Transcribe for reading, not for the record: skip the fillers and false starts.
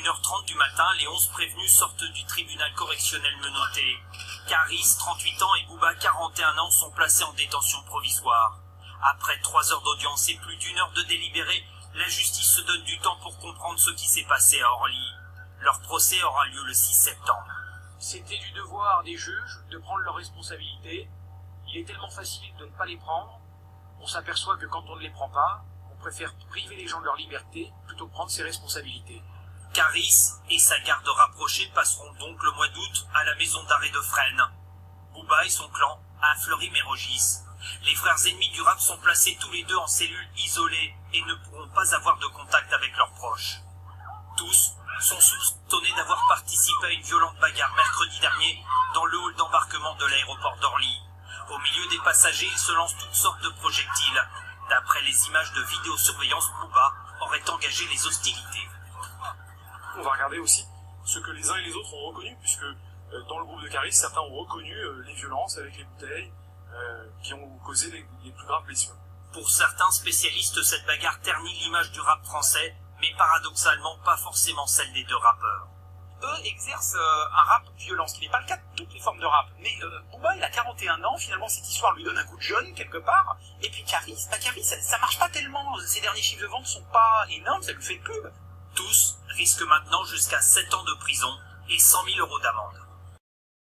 1h30 du matin, les 11 prévenus sortent du tribunal correctionnel menotté. Caris, 38 ans, et Bouba, 41 ans, sont placés en détention provisoire. Après 3 heures d'audience et plus d'1 heure de délibéré, la justice se donne du temps pour comprendre ce qui s'est passé à Orly. Leur procès aura lieu le 6 septembre. C'était du devoir des juges de prendre leurs responsabilités. Il est tellement facile de ne pas les prendre. On s'aperçoit que quand on ne les prend pas, on préfère priver les gens de leur liberté plutôt que prendre ses responsabilités. Caris et sa garde rapprochée passeront donc le mois d'août à la maison d'arrêt de Fresnes. Bouba et son clan à Fleury-Mérogis. Les frères ennemis du rap sont placés tous les deux en cellules isolées et ne pourront pas avoir de contact avec leurs proches. Tous sont soupçonnés d'avoir participé à une violente bagarre mercredi dernier dans le hall d'embarquement de l'aéroport d'Orly. Au milieu des passagers, ils se lancent toutes sortes de projectiles. D'après les images de vidéosurveillance, Bouba aurait engagé les hostilités. On va regarder aussi ce que les uns et les autres ont reconnu, puisque dans le groupe de Caris, certains ont reconnu les violences avec les bouteilles qui ont causé les plus graves blessures. Pour certains spécialistes, cette bagarre ternit l'image du rap français, mais paradoxalement pas forcément celle des deux rappeurs. Eux exercent un rap violent, ce qui n'est pas le cas de toutes les formes de rap. Mais Bouba, il a 41 ans, finalement cette histoire lui donne un coup de jeune quelque part. Et puis Caris, ça marche pas tellement, ses derniers chiffres de vente sont pas énormes, ça lui fait de pub. Tous risquent maintenant jusqu'à 7 ans de prison et 100 000 € d'amende.